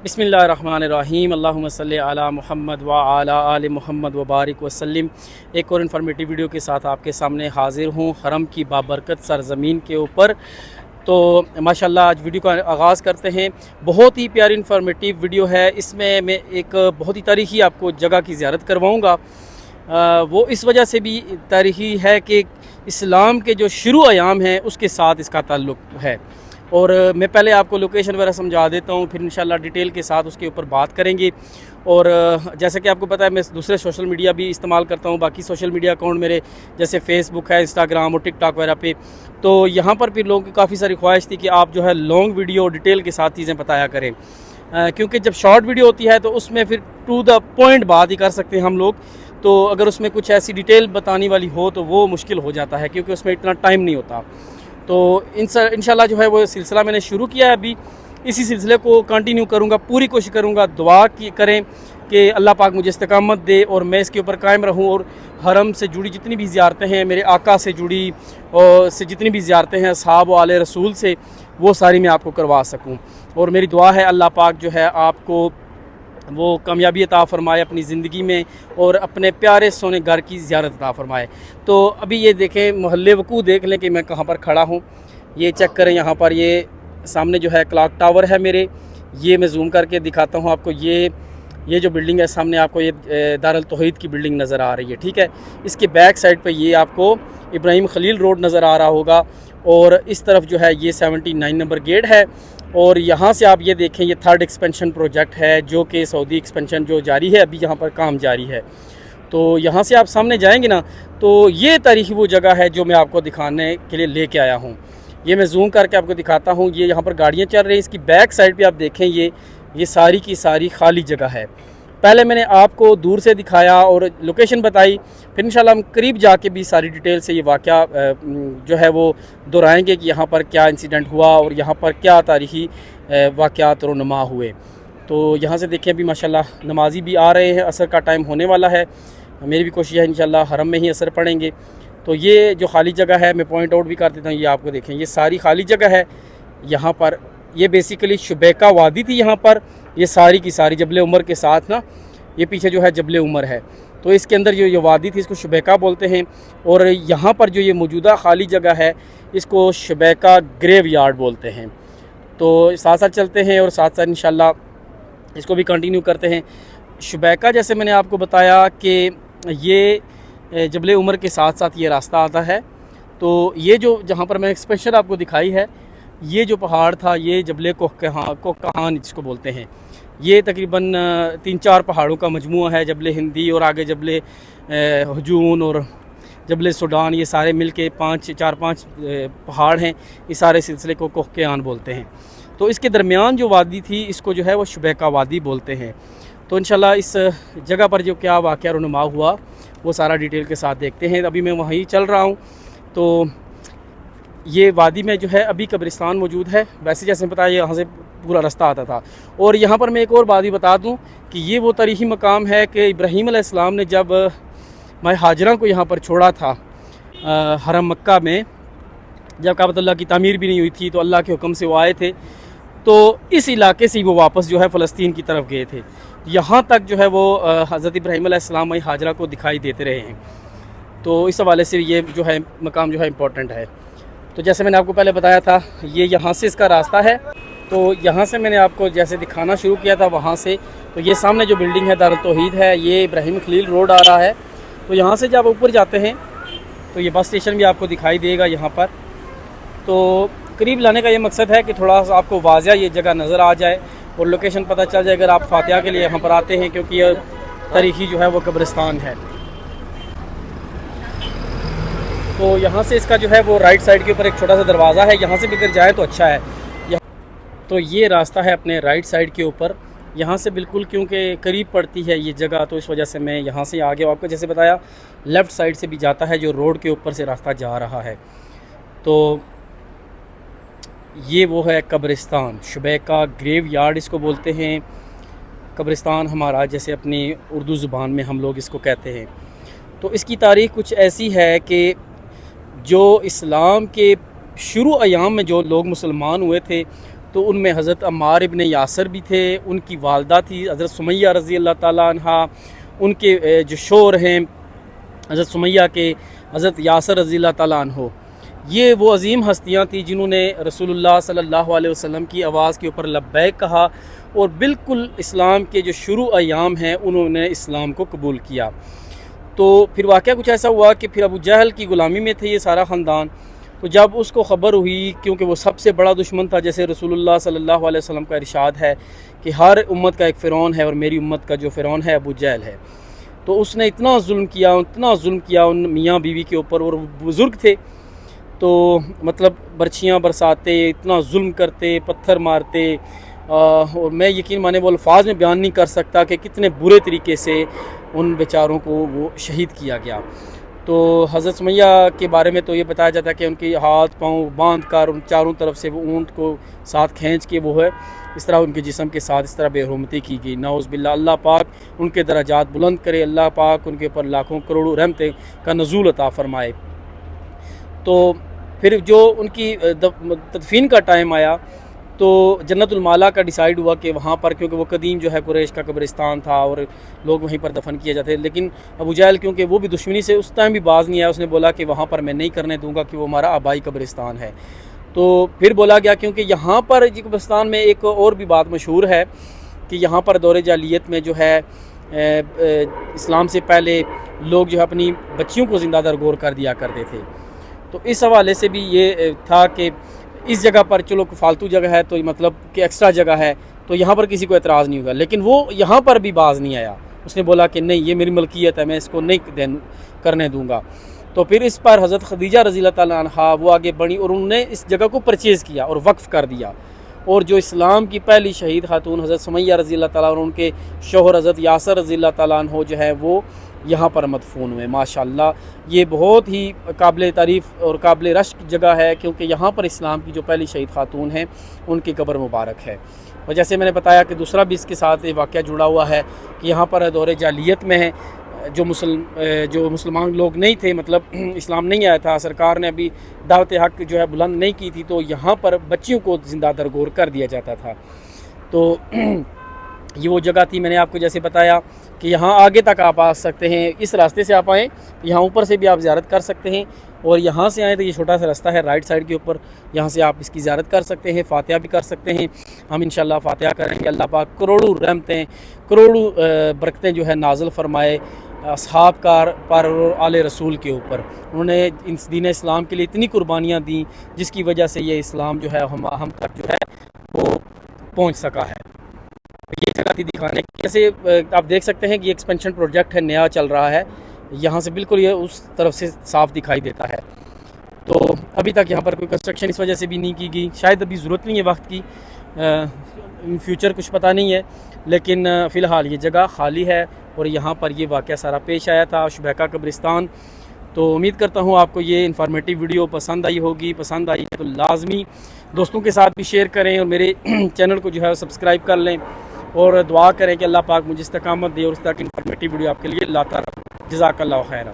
बिस्मिल्लाहिर्रहमानिर्रहीम अल्लाहुम्मा सल्ली अला मुहम्मद व अला आलि मुहम्मद व बारिक वसल्लिम। एक और इन्फॉर्मेटिव वीडियो के साथ आपके सामने हाजिर हूँ हरम की बाबरकत सरज़मीन के ऊपर। तो माशाल्लाह आज वीडियो का आगाज़ करते हैं। बहुत ही प्यारी इन्फॉर्मेटिव वीडियो है। इसमें मैं एक बहुत ही तारीख़ी आपको जगह की ज़ियारत करवाऊँगा। वो इस वजह से भी तारीख़ी है कि इस्लाम के जो शुरू अयाम हैं उसके साथ इसका ताल्लुक़ है। और मैं पहले आपको लोकेशन वगैरह समझा देता हूँ, फिर इंशाल्लाह डिटेल के साथ उसके ऊपर बात करेंगे। और जैसे कि आपको पता है मैं दूसरे सोशल मीडिया भी इस्तेमाल करता हूँ, बाकी सोशल मीडिया अकाउंट मेरे जैसे फेसबुक है, इंस्टाग्राम और टिकटॉक वगैरह पे। तो यहाँ पर भी लोगों की काफ़ी सारी ख्वाहिश थी कि आप जो है लॉन्ग वीडियो डिटेल के साथ चीज़ें बताया करें, क्योंकि जब शॉर्ट वीडियो होती है तो उसमें फिर टू द पॉइंट बात ही कर सकते हैं हम लोग। तो अगर उसमें कुछ ऐसी डिटेल बताने वाली हो तो वो मुश्किल हो जाता है, क्योंकि उसमें इतना टाइम नहीं होता। तो इंशाल्लाह जो है वो सिलसिला मैंने शुरू किया है, अभी इसी सिलसिले को कंटिन्यू करूँगा। पूरी कोशिश करूँगा, दुआ की करें कि अल्लाह पाक मुझे इस्तिकामत दे और मैं इसके ऊपर कायम रहूँ, और हरम से जुड़ी जितनी भी ज़ियारतें हैं, मेरे आका से जुड़ी और से जितनी भी ज़ियारतें हैं असहाब व आले रसूल से, वो सारी मैं आपको करवा सकूँ। और मेरी दुआ है अल्लाह पाक जो है आपको वो कामयाबी अता फ़रमाए अपनी ज़िंदगी में, और अपने प्यारे सोने घर की ज़ियारत अता फ़रमाए। तो अभी ये देखें, मोहल्ले वकू देख लें कि मैं कहाँ पर खड़ा हूँ। ये चेक करें, यहाँ पर ये सामने जो है क्लॉक टावर है मेरे, ये मैं जूम करके दिखाता हूँ आपको। ये जो बिल्डिंग है सामने, आपको ये दारुल तौहीद की बिल्डिंग नज़र आ रही है, ठीक है। इसके बैक साइड पे ये आपको इब्राहिम खलील रोड नज़र आ रहा होगा, और इस तरफ जो है ये 79 नंबर गेट है। और यहाँ से आप ये देखें, ये थर्ड एक्सपेंशन प्रोजेक्ट है जो कि सऊदी एक्सपेंशन जो जारी है, अभी यहाँ पर काम जारी है। तो यहाँ से आप सामने जाएंगे ना, तो ये तारीख़ी वो जगह है जो मैं आपको दिखाने के लिए लेके आया हूँ। ये मैं जूम करके आपको दिखाता हूँ। ये यहाँ पर गाड़ियाँ चल रही हैं, इसकी बैक साइड पे आप देखें, ये सारी की सारी खाली जगह है। पहले मैंने आपको दूर से दिखाया और लोकेशन बताई, फिर इंशाल्लाह हम करीब जाके भी सारी डिटेल से ये वाक़या जो है वो दोहराएंगे कि यहाँ पर क्या इंसिडेंट हुआ और यहाँ पर क्या तारीख़ी वाक़यात रोनुमा हुए। तो यहाँ से देखें, अभी माशाल्लाह नमाजी भी आ रहे हैं, असर का टाइम होने वाला है। मेरी भी कोशिश है इंशाल्लाह हरम में ही असर पढ़ेंगे। तो ये जो खाली जगह है मैं पॉइंट आउट भी कर देता हूँ, ये आपको देखें, ये सारी खाली जगह है। यहाँ पर ये बेसिकली शुबैका वादी थी। यहाँ पर ये सारी की सारी जबले उमर के साथ ना, ये पीछे जो है जबले उमर है, तो इसके अंदर जो ये वादी थी इसको शुबैका बोलते हैं। और यहाँ पर जो ये मौजूदा खाली जगह है इसको शुबैका ग्रेव यार्ड बोलते हैं। तो साथ साथ चलते हैं और साथ साथ इंशाल्लाह इसको भी कंटिन्यू करते हैं। शुबैका जैसे मैंने आपको बताया कि ये जबले उमर के साथ साथ ये रास्ता आता है। तो ये जो जहाँ पर मैंने स्पेशल आपको दिखाई है, ये जो पहाड़ था, ये जबले कोकहान जिसको बोलते हैं, ये तकरीबन 3-4 पहाड़ों का मजमूआ है। जबले हिंदी और आगे जबले हजून और जबले सूडान, ये सारे मिल के 4-5 पहाड़ हैं। इस सारे सिलसिले को कोकहान बोलते हैं। तो इसके दरमियान जो वादी थी इसको जो है वो शुबैका वादी बोलते हैं। तो इंशाल्लाह इस जगह पर जो क्या वाक़या रुनुमा हुआ वो सारा डिटेल के साथ देखते हैं। अभी मैं वहीं चल रहा हूँ। तो ये वादी में जो है अभी कब्रिस्तान मौजूद है। वैसे जैसे पता है यहाँ से पूरा रास्ता आता था। और यहाँ पर मैं एक और बात ही बता दूँ कि ये वो तारीख़ी मकाम है कि इब्राहीम अलैहिस्सलाम ने जब माए हाजरा को यहाँ पर छोड़ा था हरम मक्का में, जब काबतुल्लाह की तामीर भी नहीं हुई थी, तो अल्लाह के हुक्म से वो आए थे। तो इस इलाके से वो वापस जो है फ़लस्तीन की तरफ गए थे। यहाँ तक जो है वो हज़रत इब्राहीम अलैहिस्सलाम माए हाजरा को दिखाई देते रहे हैं। तो इस हवाले से ये जो है मकाम जो है इम्पोर्टेंट है। तो जैसे मैंने आपको पहले बताया था, ये यहाँ से इसका रास्ता है। तो यहाँ से मैंने आपको जैसे दिखाना शुरू किया था वहाँ से, तो ये सामने जो बिल्डिंग है दारुल तौहीद है, ये इब्राहिम खलील रोड आ रहा है। तो यहाँ से जब ऊपर जाते हैं तो ये बस स्टेशन भी आपको दिखाई देगा यहाँ पर। तो करीब लाने का ये मकसद है कि थोड़ा सा आपको वाज़िया ये जगह नज़र आ जाए और लोकेशन पता चल जाए अगर आप फातिहा के लिए यहाँ पर आते हैं, क्योंकि ये तारीख़ी जो है वो कब्रिस्तान है। तो यहाँ से इसका जो है वो राइट साइड के ऊपर एक छोटा सा दरवाज़ा है, यहाँ से भी अगर जाए तो अच्छा है। तो ये रास्ता है अपने राइट साइड के ऊपर, यहाँ से बिल्कुल, क्योंकि करीब पड़ती है ये जगह, तो इस वजह से मैं यहाँ से आ गया। आपको जैसे बताया लेफ़्ट साइड से भी जाता है, जो रोड के ऊपर से रास्ता जा रहा है। तो ये वो है कब्रिस्तान, शुबैका ग्रेव यार्ड इसको बोलते हैं। कब्रिस्तान हमारा जैसे अपनी उर्दू ज़ुबान में हम लोग इसको कहते हैं। तो इसकी तारीख़ कुछ ऐसी है कि जो इस्लाम के शुरू अयाम में जो लोग मुसलमान हुए थे تو ان میں حضرت عمار ابن یاسر بھی تھے، ان کی والدہ تھی حضرت سمیہ رضی اللہ تعالیٰ عنہ، ان کے جو شوہر ہیں حضرت سمیہ کے حضرت یاسر رضی اللہ تعالیٰ عنہ، یہ وہ عظیم ہستیاں تھیں جنہوں نے رسول اللہ صلی اللہ علیہ وسلم کی آواز کے اوپر لبیک کہا اور بالکل اسلام کے جو شروع ایام ہیں انہوں نے اسلام کو قبول کیا۔ تو پھر واقعہ کچھ ایسا ہوا کہ پھر ابو جہل کی غلامی میں تھے یہ سارا خاندان، تو جب اس کو خبر ہوئی، کیونکہ وہ سب سے بڑا دشمن تھا، جیسے رسول اللہ صلی اللہ علیہ وسلم کا ارشاد ہے کہ ہر امت کا ایک فرعون ہے اور میری امت کا جو فرعون ہے ابو جہل ہے، تو اس نے اتنا ظلم کیا ان میاں بیوی کے اوپر، اور بزرگ تھے تو مطلب برچھیاں برساتے، اتنا ظلم کرتے، پتھر مارتے، اور میں یقین مانے وہ الفاظ میں بیان نہیں کر سکتا کہ کتنے برے طریقے سے ان بیچاروں کو وہ شہید کیا گیا۔ تو حضرت سمیہ کے بارے میں تو یہ بتایا جاتا ہے کہ ان کے ہاتھ پاؤں باندھ کر ان چاروں طرف سے وہ اونٹ کو ساتھ کھینچ کے وہ ہے اس طرح ان کے جسم کے ساتھ اس طرح بے حرمتی کی گئی۔ نعوذ باللہ، اللہ پاک ان کے درجات بلند کرے، اللہ پاک ان کے اوپر لاکھوں کروڑوں رحمتیں کا نزول عطا فرمائے۔ تو پھر جو ان کی تدفین کا ٹائم آیا تو جنت المالا کا ڈیسائیڈ ہوا کہ وہاں پر، کیونکہ وہ قدیم جو ہے قریش کا قبرستان تھا اور لوگ وہیں پر دفن کیے جاتے، لیکن ابو جہل کیونکہ وہ بھی دشمنی سے اس ٹائم بھی باز نہیں آیا، اس نے بولا کہ وہاں پر میں نہیں کرنے دوں گا کہ وہ ہمارا آبائی قبرستان ہے۔ تو پھر بولا گیا، کیونکہ یہاں پر قبرستان میں ایک اور بھی بات مشہور ہے کہ یہاں پر دور جاہلیت میں جو ہے اسلام سے پہلے لوگ جو ہے اپنی بچیوں کو زندہ درگور کر دیا کرتے تھے، تو اس حوالے سے بھی یہ تھا کہ اس جگہ پر چلو فالتو جگہ ہے تو مطلب کہ ایکسٹرا جگہ ہے تو یہاں پر کسی کو اعتراض نہیں ہوگا، لیکن وہ یہاں پر بھی باز نہیں آیا، اس نے بولا کہ نہیں یہ میری ملکیت ہے، میں اس کو نہیں کرنے دوں گا۔ تو پھر اس پر حضرت خدیجہ رضی اللہ تعالیٰ عنہ وہ آگے بڑھی اور انہوں نے اس جگہ کو پرچیز کیا اور وقف کر دیا، اور جو اسلام کی پہلی شہید خاتون حضرت سمیہ رضی اللہ تعالیٰ عنہ، ان کے شوہر حضرت یاسر رضی اللہ تعالیٰ عنہ جو ہے وہ یہاں پر مدفون ہوئے۔ ماشاءاللہ یہ بہت ہی قابل تعریف اور قابل رشک جگہ ہے، کیونکہ یہاں پر اسلام کی جو پہلی شہید خاتون ہیں ان کی قبر مبارک ہے۔ اور جیسے میں نے بتایا کہ دوسرا بھی اس کے ساتھ یہ واقعہ جڑا ہوا ہے کہ یہاں پر دور جاہلیت میں ہے جو مسلمان لوگ نہیں تھے، مطلب اسلام نہیں آیا تھا، سرکار نے ابھی دعوت حق جو ہے بلند نہیں کی تھی، تو یہاں پر بچیوں کو زندہ درگور کر دیا جاتا تھا۔ تو یہ وہ جگہ تھی، میں نے آپ کو جیسے بتایا کہ یہاں آگے تک آپ آ سکتے ہیں، اس راستے سے آپ آئیں، یہاں اوپر سے بھی آپ زیارت کر سکتے ہیں، اور یہاں سے آئیں تو یہ چھوٹا سا راستہ ہے رائٹ سائڈ کے اوپر، یہاں سے آپ اس کی زیارت کر سکتے ہیں، فاتحہ بھی کر سکتے ہیں۔ ہم انشاءاللہ فاتحہ کریں گے، اللہ پاک کروڑوں رحمتیں کروڑوں برکتیں جو ہے نازل فرمائے اصحاب کا پر اور آل رسول کے اوپر۔ انہوں نے دین اسلام کے لیے اتنی قربانیاں دیں جس کی وجہ سے یہ اسلام جو ہے ہم تک جو ہے وہ پہنچ سکا ہے۔ یہ جگہ تھی دکھانے کی، جیسے آپ دیکھ سکتے ہیں کہ یہ ایکسپینشن پروجیکٹ ہے، نیا چل رہا ہے، یہاں سے بالکل یہ اس طرف سے صاف دکھائی دیتا ہے۔ تو ابھی تک یہاں پر کوئی کنسٹرکشن اس وجہ سے بھی نہیں کی گئی، شاید ابھی ضرورت نہیں ہے وقت کی، فیوچر کچھ پتہ نہیں ہے، لیکن فی الحال یہ جگہ خالی ہے اور یہاں پر یہ واقعہ سارا پیش آیا تھا، شبیکہ قبرستان۔ تو امید کرتا ہوں آپ کو یہ انفارمیٹیو ویڈیو پسند آئی ہوگی، پسند آئی ہے تو لازمی دوستوں کے ساتھ بھی شیئر کریں اور میرے چینل کو جو ہے سبسکرائب کر لیں، اور دعا کریں کہ اللہ پاک مجھے استقامت دے اور اس طرح کی انفارمیٹیو ویڈیو آپ کے لیے لاتا رہے۔ جزاک اللہ خیرہ۔